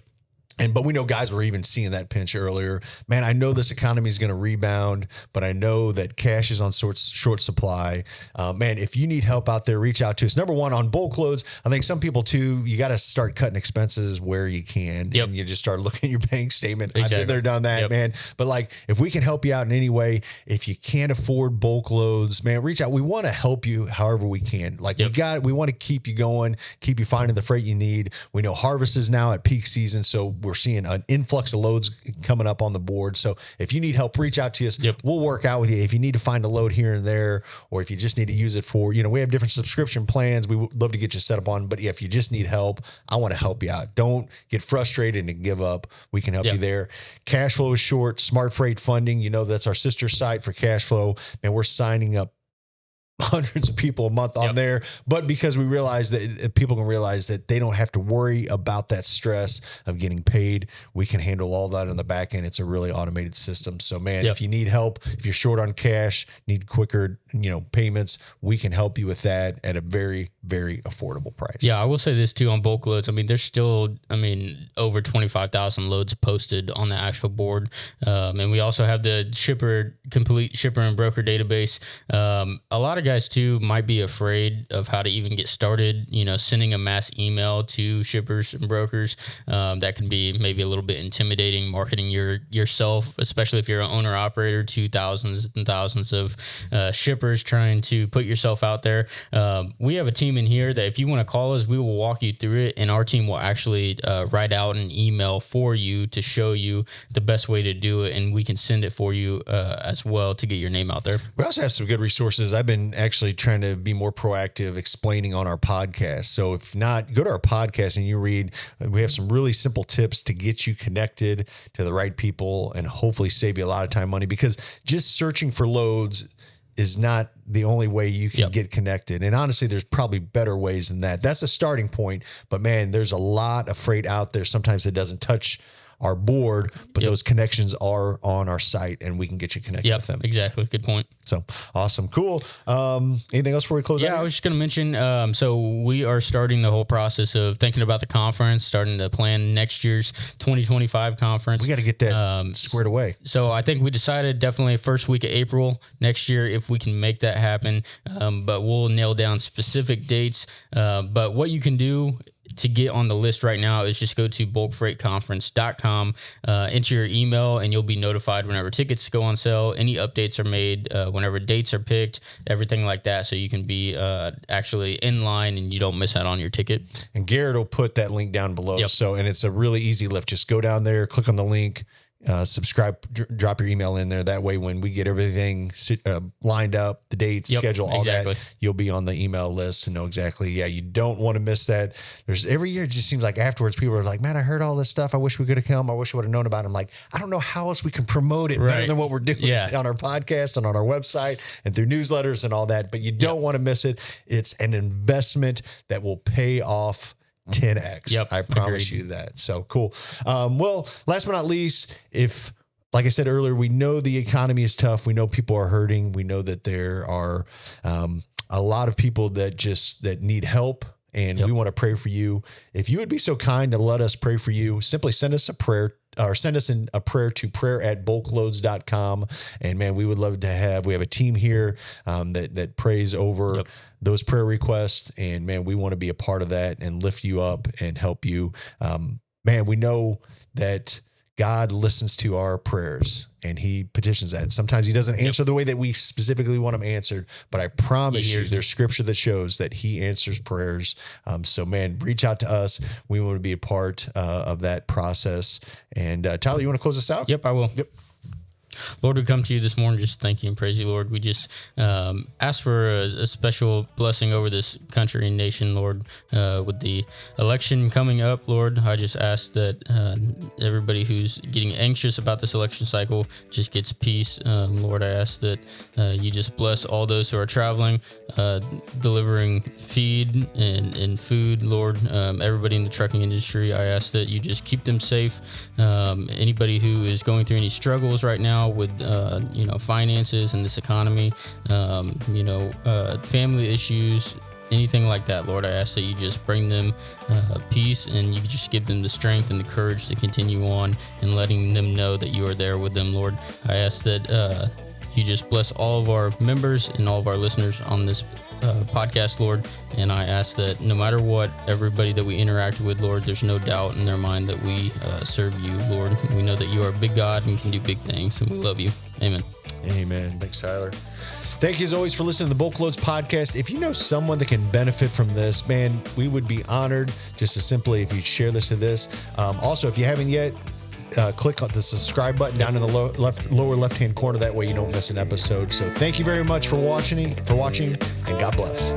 But we know guys were even seeing that pinch earlier. Man, I know this economy is going to rebound, but I know that cash is on short supply. Man, if you need help out there, reach out to us. Number one, on BulkLoads, I think some people too, you got to start cutting expenses where you can. Yep. And you just start looking at your bank statement. Exactly. I've been there, done that, man. But like, if we can help you out in any way, if you can't afford BulkLoads, man, reach out. We want to help you however we can. Like we want to keep you going, keep you finding the freight you need. We know harvest is now at peak season, so we're seeing an influx of loads coming up on the board. So if you need help, reach out to us. We'll work out with you. If you need to find a load here and there, or if you just need to use it for, we have different subscription plans. We would love to get you set up on, but if you just need help, I want to help you out. Don't get frustrated and give up. We can help you there. Cash flow is short. Smart Freight Funding, that's our sister site for cash flow. Man, we're signing up hundreds of people a month on there, but because we realize that people can realize that they don't have to worry about that stress of getting paid, we can handle all that on the back end. It's a really automated system. So man, if you need help, if you're short on cash, need quicker, payments, we can help you with that at a very, very affordable price. Yeah. I will say this too on BulkLoads. I mean, there's still, over 25,000 loads posted on the actual board. And we also have the complete shipper and broker database. A lot of guys too might be afraid of how to even get started, sending a mass email to shippers and brokers. That can be maybe a little bit intimidating, marketing yourself, especially if you're an owner operator to thousands and thousands of shippers trying to put yourself out there. We have a team in here that if you want to call us, we will walk you through it, and our team will actually write out an email for you to show you the best way to do it, and we can send it for you as well to get your name out there. We also have some good resources. I've been actually trying to be more proactive explaining on our podcast. So if not, go to our podcast and you read. We have some really simple tips to get you connected to the right people and hopefully save you a lot of time, money, because just searching for loads is not the only way you can get connected. And honestly, there's probably better ways than that. That's a starting point, but man, there's a lot of freight out there. Sometimes it doesn't touch our board, but those connections are on our site and we can get you connected with them. Exactly. Good point. So awesome. Cool. Anything else before we close out? I was just going to mention, so we are starting the whole process of thinking about the conference, starting to plan next year's 2025 conference. We got to get that squared away. So I think we decided definitely first week of April next year, if we can make that happen. But we'll nail down specific dates. But what you can do to get on the list right now is just go to bulkfreightconference.com, enter your email, and you'll be notified whenever tickets go on sale, any updates are made, whenever dates are picked, everything like that. So you can be actually in line and you don't miss out on your ticket. And Garrett will put that link down below. So, and it's a really easy lift. Just go down there, click on the link, subscribe, drop your email in there. That way, when we get everything lined up, the dates, schedule, all that, you'll be on the email list and know exactly. Yeah, you don't want to miss that. There's every year, it just seems like afterwards, people are like, man, I heard all this stuff. I wish we could have come. I wish I would have known about it. I'm like, I don't know how else we can promote it better than what we're doing on our podcast and on our website and through newsletters and all that. But you don't want to miss it. It's an investment that will pay off 10x. I promise you that. So cool. Well, last but not least, like I said earlier, we know the economy is tough. We know people are hurting. We know that there are a lot of people that need help, and we want to pray for you. If you would be so kind to let us pray for you, simply send us a prayer. Or send us in a prayer to prayer@bulkloads.com. And man, we would love to we have a team here that prays over those prayer requests. And man, we want to be a part of that and lift you up and help you. Man, we know that God listens to our prayers and he petitions that. Sometimes he doesn't answer the way that we specifically want him answered, but I promise you there's scripture that shows that he answers prayers. So man, reach out to us. We want to be a part of that process. And Tyler, you want to close us out? Yep, I will. Lord, we come to you this morning just thank you and praise you, Lord. We just ask for a special blessing over this country and nation, Lord, with the election coming up, Lord. I just ask that everybody who's getting anxious about this election cycle just gets peace. Lord, I ask that you just bless all those who are traveling, delivering feed and food, Lord. Everybody in the trucking industry, I ask that you just keep them safe. Anybody who is going through any struggles right now with finances and this economy, family issues, anything like that, Lord, I ask that you just bring them peace, and you just give them the strength and the courage to continue on and letting them know that you are there with them, Lord. I ask that you just bless all of our members and all of our listeners on this podcast, Lord. And I ask that no matter what, everybody that we interact with, Lord, there's no doubt in their mind that we serve you, Lord. We know that you are a big God and can do big things, and we love you. Amen. Amen. Thanks, Tyler. Thank you as always for listening to the BulkLoads Podcast. If you know someone that can benefit from this, man, we would be honored just as simply if you share this to this. Also, if you haven't yet, click on the subscribe button down in the lower left-hand corner. That way you don't miss an episode. So thank you very much for watching, and God bless.